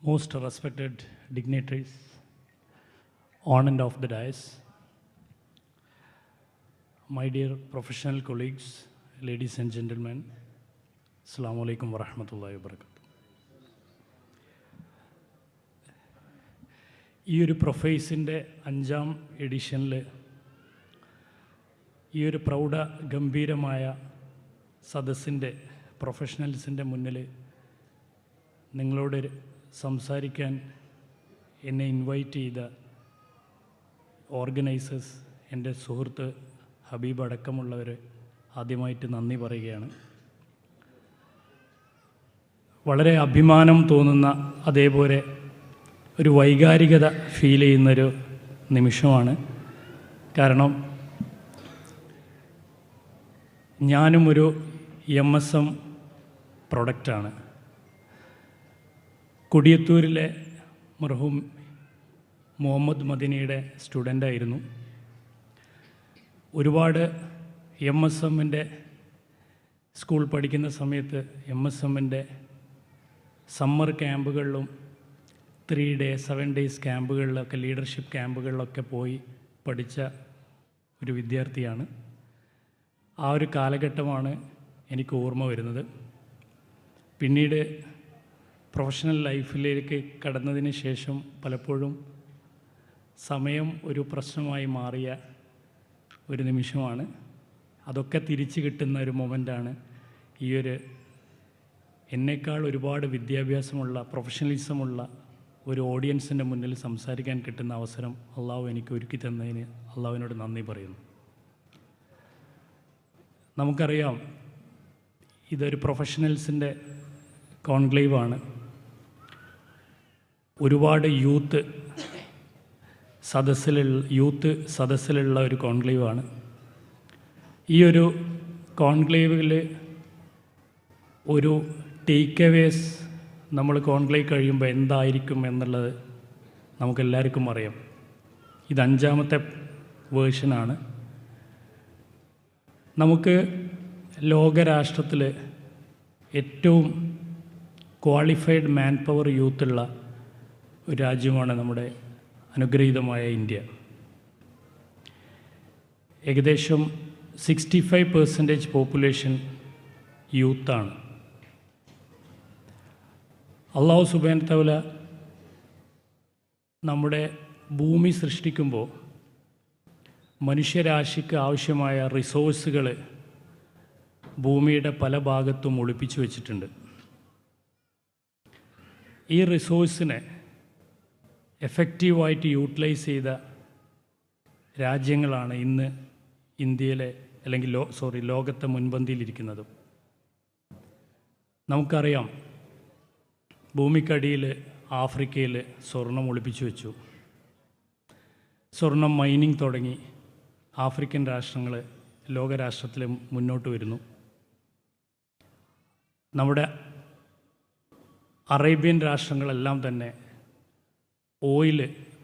Most respected dignitaries on and off the dais, my dear professional colleagues, ladies and gentlemen, Assalamu alaikum wa rahmatullahi wa barakatuh. ഈ ഒരു പ്രൊഫൈസിൻ്റെ 5ാം എഡിഷനിൽ ഈ ഒരു പ്രൗഢ ഗംഭീരമായ സദസ്സിൻ്റെ പ്രൊഫഷണൽസിൻ്റെ മുന്നിൽ നിങ്ങളോട് സംസാരിക്കാൻ എന്നെ ഇൻവൈറ്റ് ചെയ്ത ഓർഗനൈസേഴ്സ്, എൻ്റെ സുഹൃത്ത് ഹബീബ് അടക്കമുള്ളവർ ആദ്യമായിട്ട് നന്ദി പറയുകയാണ്. വളരെ അഭിമാനം തോന്നുന്ന, അതേപോലെ ഒരു വൈകാരികത ഫീൽ ചെയ്യുന്നൊരു നിമിഷമാണ്. കാരണം ഞാനും ഒരു MSM പ്രൊഡക്റ്റാണ്. കൊടിയത്തൂരിലെ മർഹൂം മുഹമ്മദ് മദിനിയുടെ സ്റ്റുഡൻ്റായിരുന്നു. ഒരുപാട് MSMൻ്റെ സ്കൂൾ പഠിക്കുന്ന സമയത്ത് MSMൻ്റെ സമ്മർ ക്യാമ്പുകളിലും 3 days 7 days ക്യാമ്പുകളിലൊക്കെ, ലീഡർഷിപ്പ് ക്യാമ്പുകളിലൊക്കെ പോയി പഠിച്ച ഒരു വിദ്യാർത്ഥിയാണ്. ആ ഒരു കാലഘട്ടമാണ് എനിക്ക് ഓർമ്മ വരുന്നത്. പിന്നീട് പ്രൊഫഷണൽ ലൈഫിലേക്ക് കടന്നതിന് ശേഷം പലപ്പോഴും സമയം ഒരു പ്രശ്നമായി മാറിയ ഒരു നിമിഷമാണ്. അതൊക്കെ തിരിച്ചു കിട്ടുന്ന ഒരു മൊമെൻ്റാണ് ഈ ഒരു എന്നേക്കാൾ ഒരുപാട് വിദ്യാഭ്യാസമുള്ള, പ്രൊഫഷണലിസമുള്ള ഒരു ഓഡിയൻസിൻ്റെ മുന്നിൽ സംസാരിക്കാൻ കിട്ടുന്ന അവസരം അള്ളാഹു എനിക്ക് ഒരുക്കി തന്നതിന് അള്ളാഹുവിനോട് നന്ദി പറയുന്നു. നമുക്കറിയാം, ഇതൊരു പ്രൊഫഷണൽസിൻ്റെ കോൺക്ലേവാണ്. ഒരുപാട് യൂത്ത് സദസ്സിലുള്ള ഒരു കോൺക്ലേവാണ്. ഈ ഒരു കോൺക്ലേവിൽ ഒരു ടേക്ക് അവേസ് നമ്മൾ കോൺക്ലേവ് കഴിയുമ്പോൾ എന്തായിരിക്കും എന്നുള്ളത് നമുക്കെല്ലാവർക്കും അറിയാം. ഇത് 5ാമത്തെ വേർഷനാണ്. നമുക്ക് ലോകരാഷ്ട്രത്തിൽ ഏറ്റവും ക്വാളിഫൈഡ് മാൻ പവർ യൂത്തുള്ള ഒരു രാജ്യമാണ് നമ്മുടെ അനുഗ്രഹീതമായ ഇന്ത്യ. ഏകദേശം 65% പോപ്പുലേഷൻ യൂത്താണ്. അള്ളാഹു സുബ്ഹാനഹു തആല നമ്മുടെ ഭൂമി സൃഷ്ടിക്കുമ്പോൾ മനുഷ്യരാശിക്ക് ആവശ്യമായ റിസോഴ്സുകൾ ഭൂമിയുടെ പല ഭാഗത്തും ഒളിപ്പിച്ചു വച്ചിട്ടുണ്ട്. ഈ റിസോഴ്സിനെ എഫക്റ്റീവായിട്ട് യൂട്ടിലൈസ് ചെയ്ത രാജ്യങ്ങളാണ് ഇന്ന് ഇന്ത്യയിലെ അല്ലെങ്കിൽ ലോകത്തെ മുൻപന്തിയിലിരിക്കുന്നത്. നമുക്കറിയാം, ഭൂമിക്കടിയിൽ ആഫ്രിക്കയിൽ സ്വർണം ഒളിപ്പിച്ചു വെച്ചു. സ്വർണം മൈനിങ് തുടങ്ങി. ആഫ്രിക്കൻ രാഷ്ട്രങ്ങൾ ലോകരാഷ്ട്രത്തിൽ മുന്നോട്ട് വരുന്നു. നമ്മുടെ അറേബ്യൻ രാഷ്ട്രങ്ങളെല്ലാം തന്നെ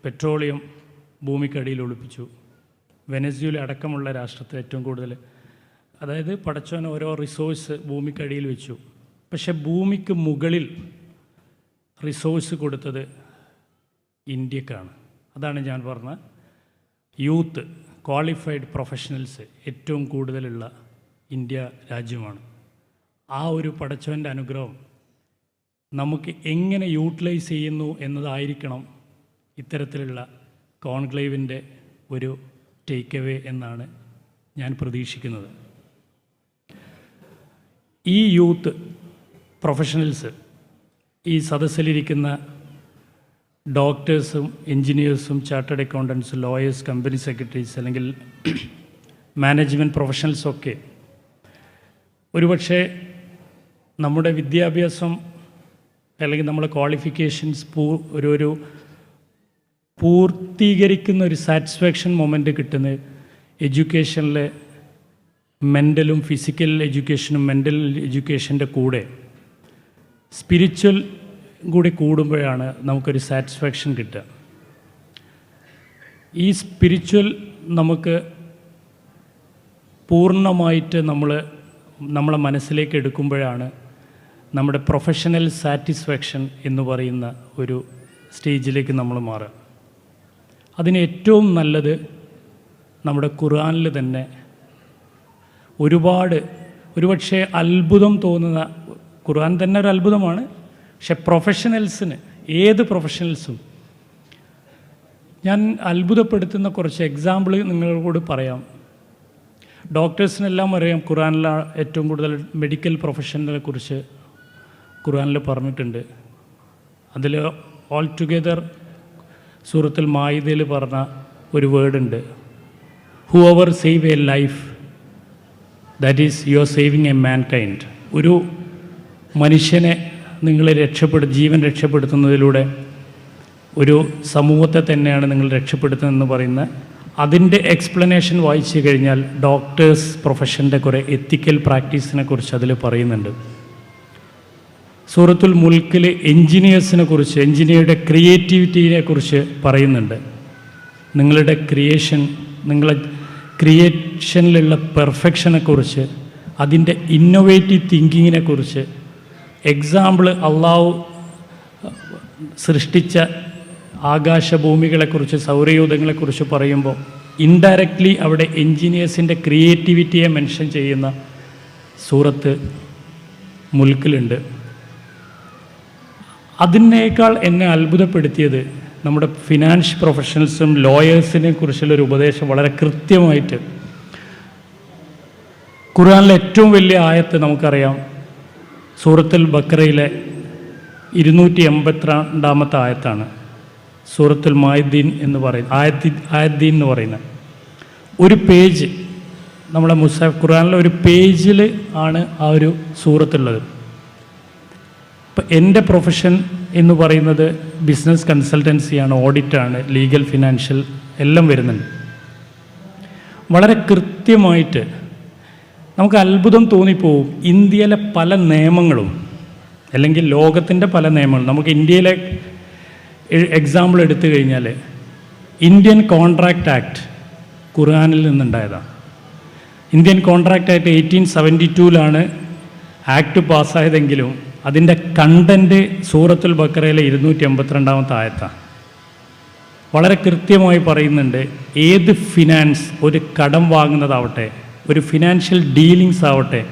പെട്രോളിയം ഭൂമിക്കടിയിൽ ഒളിപ്പിച്ചു. വെനസ്വേല അടക്കമുള്ള രാഷ്ട്രത്തിൽ ഏറ്റവും കൂടുതൽ, അതായത് പടച്ചോൻ ഓരോ റിസോഴ്സ് ഭൂമിക്കടിയിൽ വെച്ചു. പക്ഷെ ഭൂമിക്ക് മുകളിൽ റിസോഴ്സ് കൊടുത്തത് ഇന്ത്യക്കാണ്. അതാണ് ഞാൻ പറഞ്ഞ യൂത്ത്, ക്വാളിഫൈഡ് പ്രൊഫഷണൽസ് ഏറ്റവും കൂടുതലുള്ള ഇന്ത്യ രാജ്യമാണ്. ആ ഒരു പടച്ചവൻ്റെ അനുഗ്രഹം നമുക്ക് എങ്ങനെ യൂട്ടിലൈസ് ചെയ്യുന്നു എന്നതായിരിക്കണം ഇത്തരത്തിലുള്ള കോൺക്ലേവിൻ്റെ ഒരു ടേക്ക് അവേ എന്നാണ് ഞാൻ പ്രതീക്ഷിക്കുന്നത്. ഈ യൂത്ത് പ്രൊഫഷണൽസ്, ഈ സദസ്സിലിരിക്കുന്ന ഡോക്ടേഴ്സും എൻജിനീയേഴ്സും chartered accountants, lawyers, company secretaries അല്ലെങ്കിൽ മാനേജ്മെൻറ്റ് പ്രൊഫഷണൽസൊക്കെ ഒരുപക്ഷെ നമ്മുടെ വിദ്യാഭ്യാസം അല്ലെങ്കിൽ നമ്മുടെ ക്വാളിഫിക്കേഷൻസ് ഒരു പൂർത്തീകരിക്കുന്ന ഒരു സാറ്റിസ്ഫാക്ഷൻ മൊമെൻ്റ് കിട്ടുന്നത് എഡ്യൂക്കേഷനിലെ മെൻ്റലും ഫിസിക്കൽ എഡ്യൂക്കേഷനും മെൻ്റൽ എഡ്യൂക്കേഷൻ്റെ കൂടെ സ്പിരിച്വൽ കൂടി കൂടുമ്പോഴാണ് നമുക്കൊരു സാറ്റിസ്ഫാക്ഷൻ കിട്ടുക. ഈ സ്പിരിച്വൽ നമുക്ക് പൂർണ്ണമായിട്ട് നമ്മളെ മനസ്സിലേക്ക് എടുക്കുമ്പോഴാണ് നമ്മുടെ പ്രൊഫഷണൽ സാറ്റിസ്ഫാക്ഷൻ എന്ന് പറയുന്ന ഒരു സ്റ്റേജിലേക്ക് നമ്മൾ മാറുക. അതിന് ഏറ്റവും നല്ലത് നമ്മുടെ ഖുർആനിൽ തന്നെ ഒരുപക്ഷെ അത്ഭുതം തോന്നുന്ന, ഖുർആൻ തന്നെ ഒരു അത്ഭുതമാണ്, പക്ഷെ പ്രൊഫഷണൽസിന്, ഏത് പ്രൊഫഷണൽസും ഞാൻ അത്ഭുതപ്പെടുത്തുന്ന കുറച്ച് എക്സാമ്പിൾ നിങ്ങളോട് പറയാം. ഡോക്ടേഴ്സിനെല്ലാം അറിയാം, ഖുർആനിൽ ഏറ്റവും കൂടുതൽ മെഡിക്കൽ പ്രൊഫഷനെ കുറിച്ച് ഖുർആനിൽ പറഞ്ഞിട്ടുണ്ട്. അതിൽ ഓൾ ടുഗെദർ സൂറത്തുൽ മാഇദയിൽ പറഞ്ഞ ഒരു വേർഡുണ്ട്, whoever save a life that is you are saving a mankind. ഒരു മനുഷ്യനെ നിങ്ങൾ ജീവൻ രക്ഷപ്പെടുത്തുന്നതിലൂടെ ഒരു സമൂഹത്തെ തന്നെയാണ് നിങ്ങൾ രക്ഷപ്പെടുത്തുന്നതെന്ന് പറയുന്ന അതിൻ്റെ എക്സ്പ്ലനേഷൻ വായിച്ചു കഴിഞ്ഞാൽ ഡോക്ടേഴ്സ് പ്രൊഫഷൻ്റെ കുറേ എത്തിക്കൽ പ്രാക്ടീസിനെ കുറിച്ച് അതിൽ പറയുന്നുണ്ട്. സൂറത്തുൽ മുൽക്കിൽ എൻജിനീയേഴ്സിനെ കുറിച്ച്, എൻജിനീയറുടെ ക്രിയേറ്റിവിറ്റിയെ കുറിച്ച് പറയുന്നുണ്ട്. നിങ്ങളുടെ നിങ്ങളെ ക്രിയേഷനിലുള്ള പെർഫെക്ഷനെ കുറിച്ച്, അതിൻ്റെ ഇന്നൊവേറ്റീവ് തിങ്കിങ്ങിനെ കുറിച്ച്, എക്സാമ്പിൾ അള്ളാഹു സൃഷ്ടിച്ച ആകാശഭൂമികളെക്കുറിച്ച്, സൗരയൂഥങ്ങളെക്കുറിച്ച് പറയുമ്പോൾ ഇൻഡയറക്റ്റ്ലി അവിടെ എൻജിനീയേഴ്സിൻ്റെ ക്രിയേറ്റിവിറ്റിയെ മെൻഷൻ ചെയ്യുന്ന സൂറത്ത് മുൽക്കിലുണ്ട്. അതിനേക്കാൾ എന്നെ അത്ഭുതപ്പെടുത്തിയത് നമ്മുടെ ഫിനാൻസ് പ്രൊഫഷണൽസും ലോയേഴ്സിനെ കുറിച്ചുള്ളൊരു ഉപദേശം വളരെ കൃത്യമായിട്ട് ഖുർആനിലെ ഏറ്റവും വലിയ ആയത്ത് നമുക്കറിയാം, സൂറത്തുൽ ബഖറയിലെ 282 ആയത്താണ്. സൂറത്തുൽ മാഇദീൻ എന്ന് പറയുന്ന ആയദ്ദീൻ എന്ന് പറയുന്ന ഒരു പേജ്, നമ്മുടെ മുസാഫ് ഖുർആനിലെ ഒരു പേജിൽ ആണ് ആ ഒരു സൂറത്തുള്ളത്. ഇപ്പം എൻ്റെ പ്രൊഫഷൻ എന്ന് പറയുന്നത് ബിസിനസ് കൺസൾട്ടൻസിയാണ്, ഓഡിറ്റാണ്, ലീഗൽ ഫിനാൻഷ്യൽ എല്ലാം വരുന്നുണ്ട്. വളരെ കൃത്യമായിട്ട് നമുക്ക് അത്ഭുതം തോന്നിപ്പോവും. ഇന്ത്യയിലെ പല നിയമങ്ങളും അല്ലെങ്കിൽ ലോകത്തിൻ്റെ പല നിയമങ്ങളും, നമുക്ക് ഇന്ത്യയിലെ എക്സാമ്പിൾ എടുത്തു കഴിഞ്ഞാൽ ഇന്ത്യൻ കോൺട്രാക്റ്റ് ആക്ട് ഖുർആനിൽ നിന്നുണ്ടായതാണ്. ഇന്ത്യൻ കോൺട്രാക്റ്റ് ആക്ട് 1872 ആക്ട് പാസ്സായതെങ്കിലും അതിൻ്റെ കണ്ടൻറ്റ് സൂറത്തുൽ ബഖറയിലെ 282 ആയത്താണ്. വളരെ കൃത്യമായി പറയുന്നുണ്ട്, ഏത് ഫിനാൻസ്, ഒരു കടം വാങ്ങുന്നതാവട്ടെ, ഒരു ഫിനാൻഷ്യൽ ഡീലിങ്സ് ആവട്ടെ,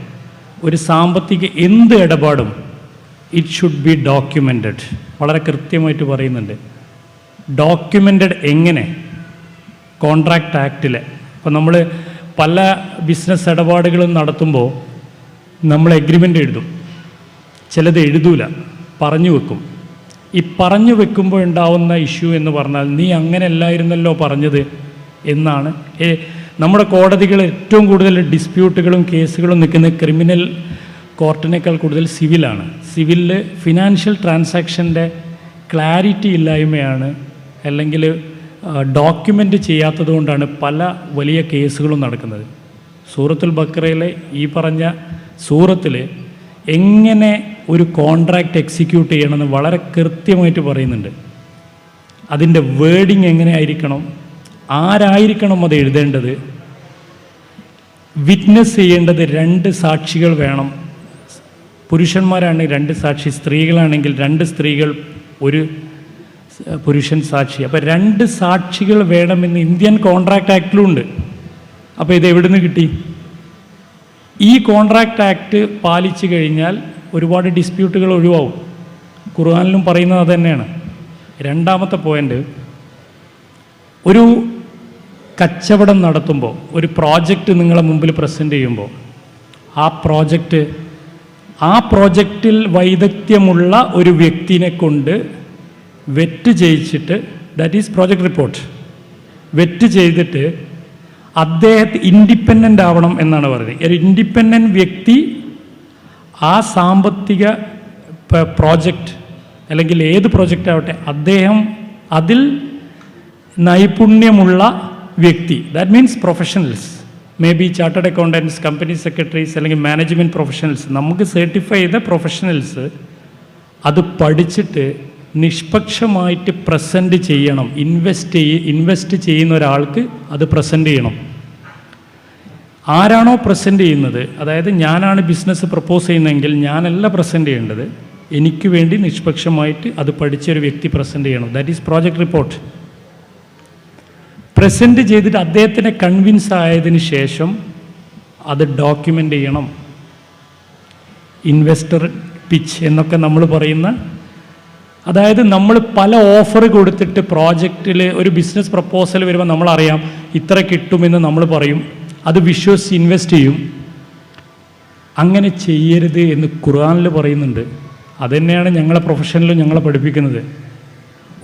ഒരു സാമ്പത്തിക എന്ത് ഇടപാടും ഇറ്റ് ഷുഡ് ബി ഡോക്യുമെൻറ്റഡ്. വളരെ കൃത്യമായിട്ട് പറയുന്നുണ്ട്. ഡോക്യുമെൻറ്റഡ് എങ്ങനെ? കോൺട്രാക്റ്റ് ആക്റ്റിൽ. അപ്പോൾ നമ്മൾ പല ബിസിനസ് ഇടപാടുകളും നടത്തുമ്പോൾ നമ്മൾ എഗ്രിമെൻ്റ് എഴുതും, ചിലത് എഴുതൂല, പറഞ്ഞു വെക്കും. ഈ പറഞ്ഞു വെക്കുമ്പോൾ ഉണ്ടാവുന്ന ഇഷ്യൂ എന്ന് പറഞ്ഞാൽ നീ അങ്ങനെ അല്ലായിരുന്നല്ലോ പറഞ്ഞത് എന്നാണ്. നമ്മുടെ കോടതികൾ ഏറ്റവും കൂടുതൽ ഡിസ്പ്യൂട്ടുകളും കേസുകളും നിൽക്കുന്നത് ക്രിമിനൽ കോർട്ടിനേക്കാൾ കൂടുതൽ സിവിലാണ്. സിവിലിൽ ഫിനാൻഷ്യൽ ട്രാൻസാക്ഷൻ്റെ ക്ലാരിറ്റി ഇല്ലായ്മയാണ്, അല്ലെങ്കിൽ ഡോക്യുമെൻ്റ് ചെയ്യാത്തത് കൊണ്ടാണ് പല വലിയ കേസുകളും നടക്കുന്നത്. സൂറത്തുൽ ബഖറയിലെ ഈ പറഞ്ഞ സൂറത്തിൽ എങ്ങനെ ഒരു കോൺട്രാക്റ്റ് എക്സിക്യൂട്ട് ചെയ്യണമെന്ന് വളരെ കൃത്യമായിട്ട് പറയുന്നുണ്ട്. അതിൻ്റെ വേർഡിങ് എങ്ങനെ ആയിരിക്കണം, ആരായിരിക്കണം അത് എഴുതേണ്ടത്, വിറ്റ്നസ് ചെയ്യേണ്ടത് 2 സാക്ഷികൾ വേണം. പുരുഷന്മാരാണെങ്കിൽ 2 സാക്ഷി, സ്ത്രീകളാണെങ്കിൽ 2 സ്ത്രീകൾ 1 പുരുഷൻ സാക്ഷി. അപ്പോൾ 2 സാക്ഷികൾ വേണമെന്ന് ഇന്ത്യൻ കോൺട്രാക്റ്റ് ആക്റ്റിലുണ്ട്. അപ്പോൾ ഇത് എവിടെ നിന്ന് കിട്ടി? ഈ കോൺട്രാക്റ്റ് ആക്ട് പാലിച്ചു കഴിഞ്ഞാൽ ഒരുപാട് ഡിസ്പ്യൂട്ടുകൾ ഒഴിവാകും. ഖുർആനിലും പറയുന്നത് അത് തന്നെയാണ്. രണ്ടാമത്തെ പോയിൻ്റ്, ഒരു കച്ചവടം നടത്തുമ്പോൾ, ഒരു പ്രോജക്റ്റ് നിങ്ങളെ മുമ്പിൽ പ്രസൻറ്റ് ചെയ്യുമ്പോൾ ആ പ്രോജക്റ്റിൽ വൈദഗ്ധ്യമുള്ള ഒരു വ്യക്തിനെ കൊണ്ട് വെറ്റ് ചെയ്യിച്ചിട്ട്, that is project report, vet ചെയ്തിട്ട് അദ്ദേഹത്തെ ഇൻഡിപെൻഡൻ്റ് ആവണം എന്നാണ് പറയുന്നത്. ഒരു ഇൻഡിപെൻഡൻ്റ് വ്യക്തി ആ സാമ്പത്തിക പ്രോജക്റ്റ് അല്ലെങ്കിൽ ഏത് പ്രോജക്റ്റ് ആവട്ടെ, അദ്ദേഹം അതിൽ നൈപുണ്യമുള്ള വ്യക്തി, that means professionals, may be chartered accountants, company secretaries അല്ലെങ്കിൽ മാനേജ്മെൻറ്റ് പ്രൊഫഷണൽസ്, നമുക്ക് സർട്ടിഫൈ ചെയ്ത പ്രൊഫഷണൽസ് അത് പഠിച്ചിട്ട് നിഷ്പക്ഷമായിട്ട് പ്രസൻറ്റ് ചെയ്യണം. ഇൻവെസ്റ്റ് ചെയ്യുന്ന ഒരാൾക്ക് അത് പ്രസൻറ്റ് ചെയ്യണം. ആരാണോ പ്രസൻറ്റ് ചെയ്യുന്നത്, അതായത് ഞാനാണ് ബിസിനസ് പ്രപ്പോസ് ചെയ്യുന്നതെങ്കിൽ ഞാനല്ല പ്രസൻറ്റ് ചെയ്യേണ്ടത്, എനിക്ക് വേണ്ടി നിഷ്പക്ഷമായിട്ട് അത് പഠിച്ചൊരു വ്യക്തി പ്രസൻറ്റ് ചെയ്യണം. That is project report. Present ചെയ്തിട്ട് അദ്ദേഹത്തിനെ കൺവിൻസ് ആയതിനു ശേഷം അത് ഡോക്യുമെൻ്റ് ചെയ്യണം. ഇൻവെസ്റ്റർ പിച്ച് എന്നൊക്കെ നമ്മൾ പറയുന്ന, അതായത് നമ്മൾ പല ഓഫർ കൊടുത്തിട്ട് പ്രോജക്റ്റിൽ ഒരു ബിസിനസ് പ്രപ്പോസൽ വരുമ്പോൾ നമ്മളറിയാം ഇത്ര കിട്ടുമെന്ന് നമ്മൾ പറയും, അത് വിശ്വസിച്ച് ഇൻവെസ്റ്റ് ചെയ്യും. അങ്ങനെ ചെയ്യരുത് എന്ന് ഖുർആനിൽ പറയുന്നുണ്ട്. അതുതന്നെയാണ് ഞങ്ങളെ പ്രൊഫഷനിലും ഞങ്ങളെ പഠിപ്പിക്കുന്നത്.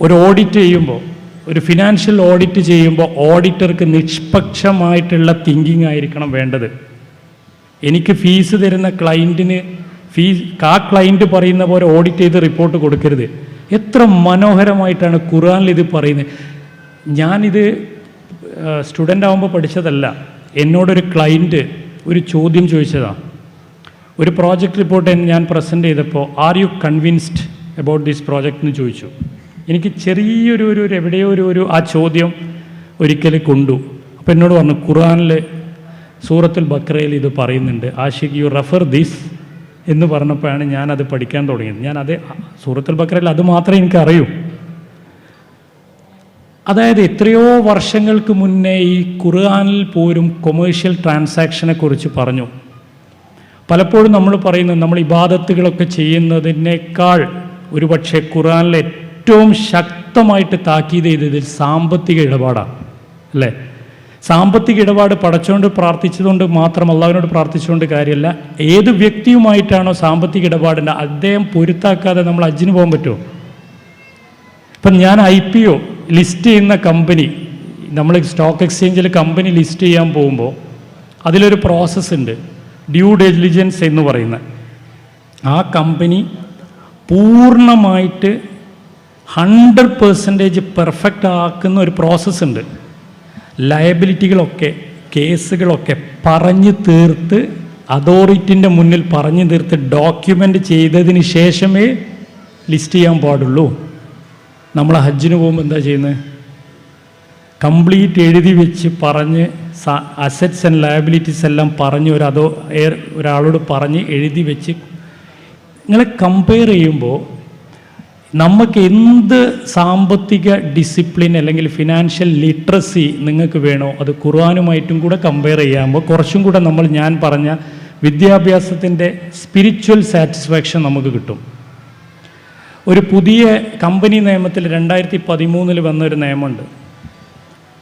ഒരു ഓഡിറ്റ് ചെയ്യുമ്പോൾ, ഒരു ഫിനാൻഷ്യൽ ഓഡിറ്റ് ചെയ്യുമ്പോൾ ഓഡിറ്റർക്ക് നിഷ്പക്ഷമായിട്ടുള്ള തിങ്കിങ് ആയിരിക്കണം വേണ്ടത്. എനിക്ക് ഫീസ് തരുന്ന ക്ലയൻറ്റിന് ആ ക്ലയൻറ്റ് പറയുന്ന പോലെ ഓഡിറ്റ് ചെയ്ത് റിപ്പോർട്ട് കൊടുക്കരുത്. എത്ര മനോഹരമായിട്ടാണ് ഖുർആനിൽ ഇത് പറയുന്നത്. ഞാനിത് സ്റ്റുഡൻ്റ് ആകുമ്പോൾ പഠിച്ചതല്ല. എന്നോടൊരു ക്ലയൻറ്റ് ഒരു ചോദ്യം ചോദിച്ചതാണ്. ഒരു പ്രോജക്റ്റ് റിപ്പോർട്ട് ഞാൻ പ്രസൻറ്റ് ചെയ്തപ്പോൾ, are you convinced about this project എന്ന് ചോദിച്ചു. എനിക്ക് ചെറിയൊരു എവിടെയോ ഒരു ആ ചോദ്യം ഒരിക്കൽ കൊണ്ടു. അപ്പോൾ എന്നോട് പറഞ്ഞു, ഖുർആനിൽ സൂറത്തുൽ ബഖറയിൽ ഇത് പറയുന്നുണ്ട്, ആഷിഖ് യു റെഫർ ദിസ് എന്ന് പറഞ്ഞപ്പോഴാണ് ഞാനത് പഠിക്കാൻ തുടങ്ങിയത്. ഞാനത് സൂറത്തുൽ ബഖറയിൽ അത് മാത്രമേ എനിക്കറിയൂ. അതായത് എത്രയോ വർഷങ്ങൾക്ക് മുന്നേ ഈ ഖുർആനിൽ പോലും കൊമേഴ്ഷ്യൽ ട്രാൻസാക്ഷനെ കുറിച്ച് പറഞ്ഞു. പലപ്പോഴും നമ്മൾ പറയുന്നത് നമ്മൾ ഇബാദത്തുകളൊക്കെ ചെയ്യുന്നതിനേക്കാൾ ഒരുപക്ഷെ ഖുർആനിൽ ഏറ്റവും ശക്തമായിട്ട് താക്കീത് ചെയ്തതിൽ സാമ്പത്തിക ഇടപാടാണ്, അല്ലേ? സാമ്പത്തിക ഇടപാട് പടച്ചുകൊണ്ട് പ്രാർത്ഥിച്ചതുകൊണ്ട് മാത്രം അള്ളാഹുവിനോട് പ്രാർത്ഥിച്ചുകൊണ്ട് കാര്യമല്ല. ഏത് വ്യക്തിയുമായിട്ടാണോ സാമ്പത്തിക ഇടപാടിൻ്റെ അദ്ദേഹം പൊരുത്താക്കാതെ നമ്മൾ ഹജ്ജിന് പോകാൻ പറ്റുമോ? ഇപ്പം ഞാൻ IPO ലിസ്റ്റ് ചെയ്യുന്ന കമ്പനി, നമ്മൾ സ്റ്റോക്ക് എക്സ്ചേഞ്ചിൽ കമ്പനി ലിസ്റ്റ് ചെയ്യാൻ പോകുമ്പോൾ അതിലൊരു പ്രോസസ്സ് ഉണ്ട്, ഡ്യൂ ഡെലിജൻസ് എന്ന് പറയുന്ന. ആ കമ്പനി പൂർണ്ണമായിട്ട് 100% പെർഫെക്റ്റ് ആക്കുന്ന ഒരു പ്രോസസ്സ് ഉണ്ട്. ലയബിലിറ്റികളൊക്കെ, കേസുകളൊക്കെ പറഞ്ഞു തീർത്ത് അതോറിറ്റിൻ്റെ മുന്നിൽ പറഞ്ഞു തീർത്ത് ഡോക്യുമെൻ്റ് ചെയ്തതിന് ശേഷമേ ലിസ്റ്റ് ചെയ്യാൻ പാടുള്ളൂ. നമ്മൾ ഹജ്ജിന് പോകുമ്പോൾ എന്താ ചെയ്യുന്നത്? കംപ്ലീറ്റ് എഴുതി വെച്ച് പറഞ്ഞ് അസറ്റ്സ് ആൻഡ് ലയബിലിറ്റീസ് എല്ലാം പറഞ്ഞ് ഒരാളോട് പറഞ്ഞ് എഴുതി വെച്ച് നിങ്ങളെ കമ്പയർ ചെയ്യുമ്പോൾ നമുക്ക് എന്ത് സാമ്പത്തിക ഡിസിപ്ലിൻ അല്ലെങ്കിൽ ഫിനാൻഷ്യൽ ലിറ്ററസി നിങ്ങൾക്ക് വേണോ അത് ഖുർആനുമായിട്ടും കൂടെ കമ്പയർ ചെയ്യുമ്പോൾ കുറച്ചും കൂടെ ഞാൻ പറഞ്ഞ വിദ്യാഭ്യാസത്തിൻ്റെ സ്പിരിച്വൽ സാറ്റിസ്ഫാക്ഷൻ നമുക്ക് കിട്ടും. ഒരു പുതിയ കമ്പനി നിയമത്തിൽ 2013 വന്നൊരു നിയമമുണ്ട്.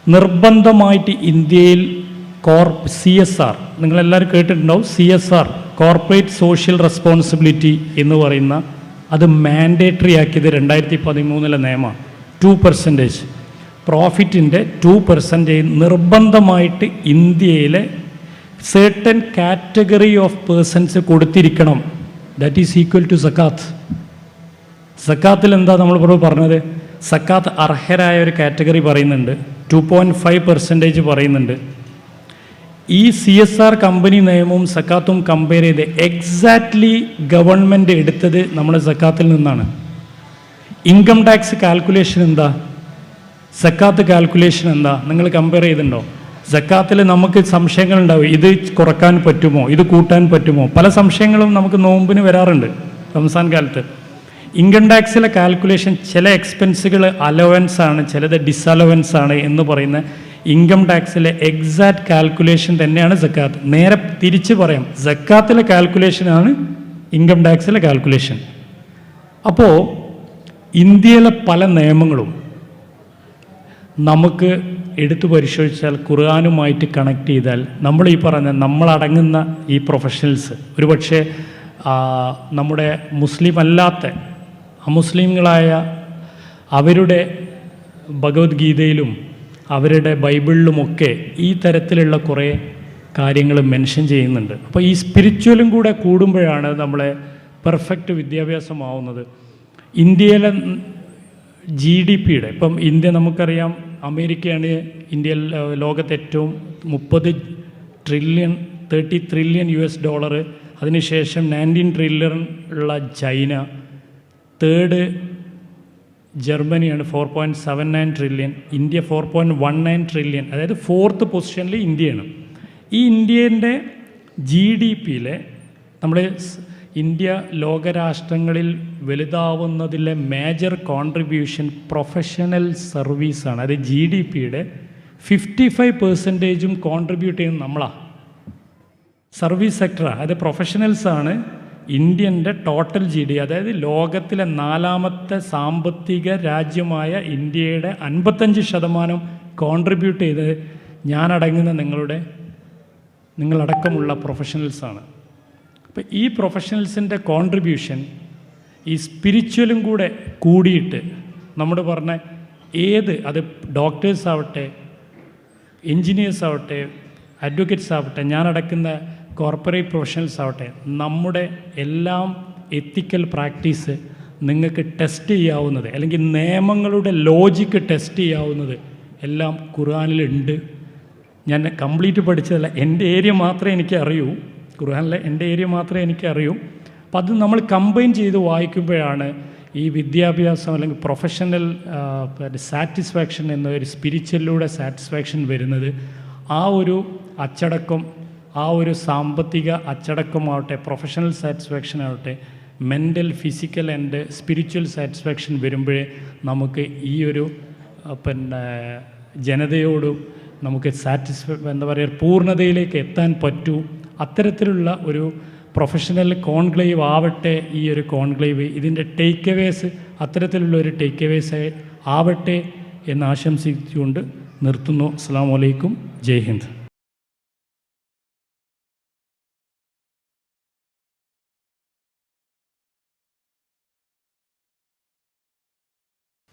നിർബന്ധമായിട്ട് ഇന്ത്യയിൽ CSR, നിങ്ങളെല്ലാവരും കേട്ടിട്ടുണ്ടാവും, CSR കോർപ്പറേറ്റ് സോഷ്യൽ റെസ്പോൺസിബിലിറ്റി എന്ന് പറയുന്ന, അത് മാൻഡേറ്ററി ആക്കിയത് 2013 നിയമമാണ്. 2% പ്രോഫിറ്റിൻ്റെ 2% നിർബന്ധമായിട്ട് ഇന്ത്യയിലെ certain കാറ്റഗറി ഓഫ് പേഴ്സൺസ് കൊടുത്തിരിക്കണം. ദാറ്റ് ഈസ് ഈക്വൽ ടു സക്കാത്ത്. സക്കാത്തിൽ എന്താ നമ്മൾ പറഞ്ഞത്? സക്കാത്ത് അർഹരായ ഒരു കാറ്റഗറി പറയുന്നുണ്ട്, 2.5% പറയുന്നുണ്ട്. ഈ CSR കമ്പനി നിയമവും സക്കാത്തും കമ്പയർ ചെയ്ത് എക്സാക്ട്ലി ഗവൺമെൻറ് എടുത്തത് നമ്മുടെ സക്കാത്തിൽ നിന്നാണ്. ഇൻകം ടാക്സ് കാൽക്കുലേഷൻ എന്താ, സക്കാത്ത് കാൽക്കുലേഷൻ എന്താ, നിങ്ങൾ കമ്പയർ ചെയ്തിട്ടുണ്ടോ? സക്കാത്തിൽ നമുക്ക് സംശയങ്ങളുണ്ടാവും, ഇത് കുറക്കാൻ പറ്റുമോ, ഇത് കൂട്ടാൻ പറ്റുമോ, പല സംശയങ്ങളും നമുക്ക് നോമ്പിന് വരാറുണ്ട് റംസാൻ കാലത്ത്. ഇൻകം ടാക്സിലെ കാൽക്കുലേഷൻ ചില എക്സ്പെൻസുകൾ അലവൻസ് ആണ്, ചിലത് ഡിസലവൻസ് ആണ് എന്ന് പറയുന്ന ഇൻകം ടാക്സിലെ എക്സാക്ട് കാൽക്കുലേഷൻ തന്നെയാണ് സക്കാത്ത്. നേരെ തിരിച്ച് പറയാം, സക്കാത്തിലെ കാൽക്കുലേഷനാണ് ഇൻകം ടാക്സിലെ കാൽക്കുലേഷൻ. അപ്പോൾ ഇന്ത്യയിലെ പല നിയമങ്ങളും നമുക്ക് എടുത്തു പരിശോധിച്ചാൽ, ഖുർആനുമായിട്ട് കണക്ട് ചെയ്താൽ, നമ്മൾ ഈ പറഞ്ഞ നമ്മളടങ്ങുന്ന ഈ പ്രൊഫഷണൽസ്, ഒരുപക്ഷെ നമ്മുടെ മുസ്ലിം അല്ലാത്ത അമുസ്ലിങ്ങളായ അവരുടെ ഭഗവത്ഗീതയിലും അവരുടെ ബൈബിളിലുമൊക്കെ ഈ തരത്തിലുള്ള കുറേ കാര്യങ്ങൾ മെൻഷൻ ചെയ്യുന്നുണ്ട്. അപ്പോൾ ഈ സ്പിരിച്വലും കൂടെ കൂടുമ്പോഴാണ് നമ്മളെ പെർഫെക്റ്റ് വിദ്യാഭ്യാസമാവുന്നത്. ഇന്ത്യയിലെ GDPയുടെ, ഇപ്പം ഇന്ത്യ നമുക്കറിയാം, അമേരിക്കയാണ് ഇന്ത്യയിൽ ലോകത്തെ ഏറ്റവും 30 ട്രില്യൺ $30 ട്രില്യൺ, അതിനുശേഷം 19 ട്രില്യൺ ഉള്ള ചൈന, തേർഡ് ജർമ്മനിയാണ് 4.79 ട്രില്യൺ, ഇന്ത്യ 4.19 ട്രില്യൺ, അതായത് 4th പൊസിഷനിൽ ഇന്ത്യയാണ്. ഈ ഇന്ത്യൻ്റെ GDP-യിലെ നമ്മൾ ഇന്ത്യ ലോകരാഷ്ട്രങ്ങളിൽ വലുതാവുന്നതിലെ മേജർ കോൺട്രിബ്യൂഷൻ പ്രൊഫഷണൽ സർവീസാണ്. അത് GDP-യുടെ 55% കോൺട്രിബ്യൂട്ട് ചെയ്യുന്നത് നമ്മളാണ്. സർവീസ് സെക്ടറാണ്, അത് പ്രൊഫഷണൽസാണ് ഇന്ത്യൻ്റെ ടോട്ടൽ GDP. അതായത് ലോകത്തിലെ 4ാമത്തെ സാമ്പത്തിക രാജ്യമായ ഇന്ത്യയുടെ 55% കോൺട്രിബ്യൂട്ട് ചെയ്ത് ഞാനടങ്ങുന്ന നിങ്ങളടക്കമുള്ള പ്രൊഫഷണൽസാണ്. അപ്പോൾ ഈ പ്രൊഫഷണൽസിൻ്റെ കോൺട്രിബ്യൂഷൻ ഈ സ്പിരിച്വലും കൂടെ കൂടിയിട്ട് നമ്മൾ പറഞ്ഞ അത് ഡോക്ടേഴ്സ് ആവട്ടെ, എൻജിനീയേഴ്സ് ആവട്ടെ, അഡ്വക്കേറ്റ്സ് ആവട്ടെ, ഞാനടക്കുന്ന കോർപ്പറേറ്റ് പ്രൊഫഷണൽസ് ആവട്ടെ, നമ്മുടെ എല്ലാം എത്തിക്കൽ പ്രാക്ടീസ് നിങ്ങൾക്ക് ടെസ്റ്റ് ചെയ്യാവുന്നത്, അല്ലെങ്കിൽ നിയമങ്ങളുടെ ലോജിക്ക് ടെസ്റ്റ് ചെയ്യാവുന്നത് എല്ലാം ഖുർആനിലുണ്ട്. ഞാൻ കംപ്ലീറ്റ് പഠിച്ചതല്ല, എൻ്റെ ഏരിയ മാത്രമേ എനിക്ക് അറിയൂ, ഖുർആനിലെ എൻ്റെ ഏരിയ മാത്രമേ എനിക്ക് അറിയൂ. അപ്പം അത് നമ്മൾ കമ്പൈൻ ചെയ്ത് വായിക്കുമ്പോഴാണ് ഈ വിദ്യാഭ്യാസം അല്ലെങ്കിൽ പ്രൊഫഷണൽ സാറ്റിസ്ഫാക്ഷൻ എന്ന ഒരു സ്പിരിച്വലിലൂടെ സാറ്റിസ്ഫാക്ഷൻ വരുന്നത്. ആ ഒരു അച്ചടക്കം, ആ ഒരു സാമ്പത്തിക അച്ചടക്കമാവട്ടെ, പ്രൊഫഷണൽ സാറ്റിസ്ഫാക്ഷൻ ആവട്ടെ, mental, physical and spiritual satisfaction വരുമ്പോഴേ നമുക്ക് ഈ ഒരു ജനതയോടും നമുക്ക് പൂർണ്ണതയിലേക്ക് എത്താൻ പറ്റൂ. അത്തരത്തിലുള്ള ഒരു പ്രൊഫഷണൽ കോൺക്ലേവ് ആവട്ടെ ഈ ഒരു കോൺക്ലേവ്. ഇതിൻ്റെ ടേക്ക് അവേസ് അത്തരത്തിലുള്ള ഒരു ടേക്ക് അവേസ് ആവട്ടെ എന്ന് ആശംസിച്ചുകൊണ്ട് നിർത്തുന്നു. അസ്സലാമു അലൈക്കും. ജയ് ഹിന്ദ്.